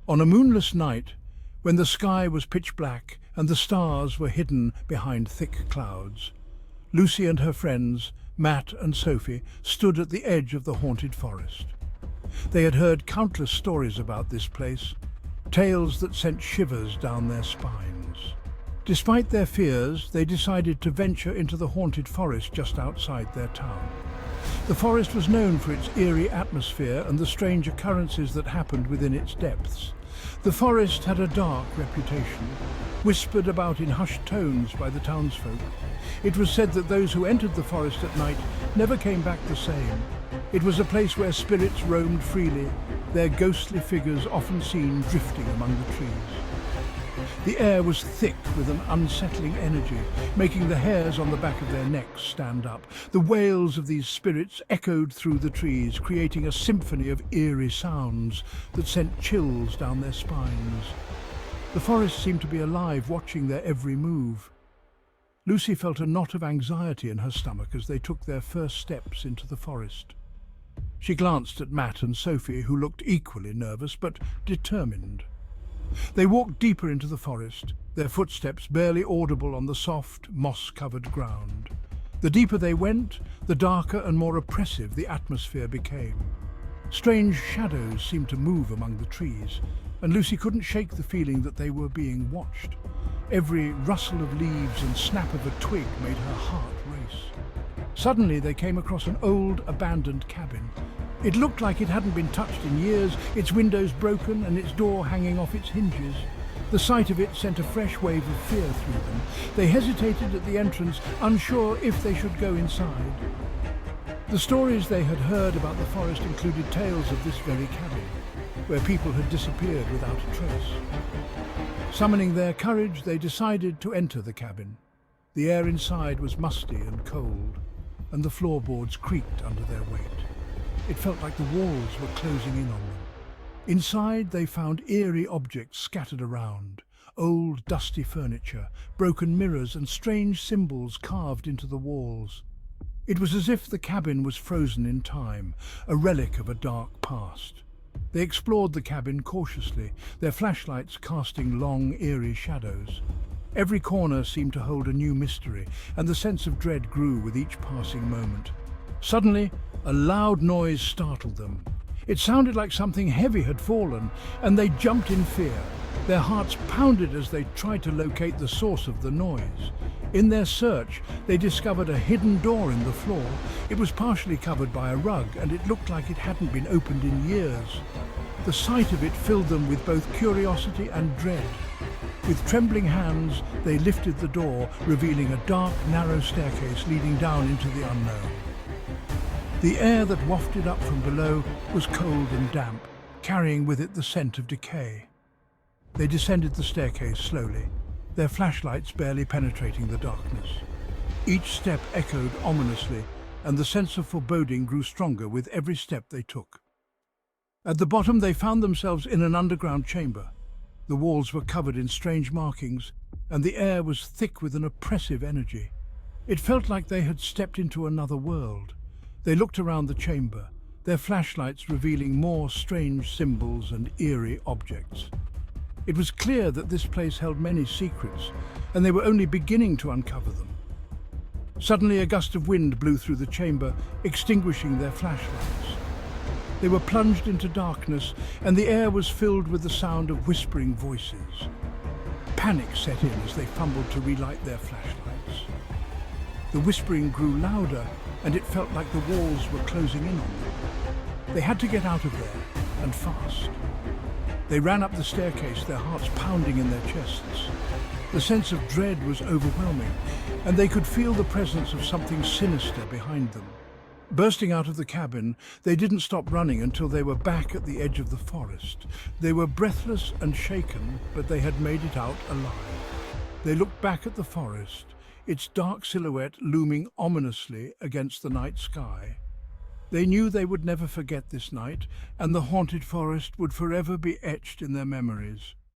On a moonless night, when the sky was pitch black and the stars were hidden behind thick clouds, Lucy and her friends, Matt and Sophie, stood at the edge of the haunted forest. They had heard countless stories about this place, tales that sent shivers down their spines. Despite their fears, they decided to venture into the haunted forest just outside their town. The forest was known for its eerie atmosphere and the strange occurrences that happened within its depths. The forest had a dark reputation, whispered about in hushed tones by the townsfolk. It was said that those who entered the forest at night never came back the same. It was a place where spirits roamed freely, their ghostly figures often seen drifting among the trees. The air was thick with an unsettling energy, making the hairs on the back of their necks stand up. The wails of these spirits echoed through the trees, creating a symphony of eerie sounds that sent chills down their spines. The forest seemed to be alive, watching their every move. Lucy felt a knot of anxiety in her stomach as they took their first steps into the forest. She glanced at Matt and Sophie, who looked equally nervous but determined. They walked deeper into the forest, their footsteps barely audible on the soft, moss-covered ground. The deeper they went, the darker and more oppressive the atmosphere became. Strange shadows seemed to move among the trees, and Lucy couldn't shake the feeling that they were being watched. Every rustle of leaves and snap of a twig made her heart race. Suddenly they came across an old, abandoned cabin. It looked like it hadn't been touched in years, its windows broken and its door hanging off its hinges. The sight of it sent a fresh wave of fear through them. They hesitated at the entrance, unsure if they should go inside. The stories they had heard about the forest included tales of this very cabin, where people had disappeared without a trace. Summoning their courage, they decided to enter the cabin. The air inside was musty and cold, and the floorboards creaked under their weight. It felt like the walls were closing in on them. Inside, they found eerie objects scattered around, old, dusty furniture, broken mirrors, and strange symbols carved into the walls. It was as if the cabin was frozen in time, a relic of a dark past. They explored the cabin cautiously, their flashlights casting long, eerie shadows. Every corner seemed to hold a new mystery, and the sense of dread grew with each passing moment. Suddenly, a loud noise startled them. It sounded like something heavy had fallen, and they jumped in fear. Their hearts pounded as they tried to locate the source of the noise. In their search, they discovered a hidden door in the floor. It was partially covered by a rug, and it looked like it hadn't been opened in years. The sight of it filled them with both curiosity and dread. With trembling hands, they lifted the door, revealing a dark, narrow staircase leading down into the unknown. The air that wafted up from below was cold and damp, carrying with it the scent of decay. They descended the staircase slowly, their flashlights barely penetrating the darkness. Each step echoed ominously, and the sense of foreboding grew stronger with every step they took. At the bottom, they found themselves in an underground chamber. The walls were covered in strange markings, and the air was thick with an oppressive energy. It felt like they had stepped into another world. They looked around the chamber, their flashlights revealing more strange symbols and eerie objects. It was clear that this place held many secrets, and they were only beginning to uncover them. Suddenly, a gust of wind blew through the chamber, extinguishing their flashlights. They were plunged into darkness, and the air was filled with the sound of whispering voices. Panic set in as they fumbled to relight their flashlights. The whispering grew louder, and it felt like the walls were closing in on them. They had to get out of there, and fast. They ran up the staircase, their hearts pounding in their chests. The sense of dread was overwhelming, and they could feel the presence of something sinister behind them. Bursting out of the cabin, they didn't stop running until they were back at the edge of the forest. They were breathless and shaken, but they had made it out alive. They looked back at the forest, its dark silhouette looming ominously against the night sky. They knew they would never forget this night, and the haunted forest would forever be etched in their memories.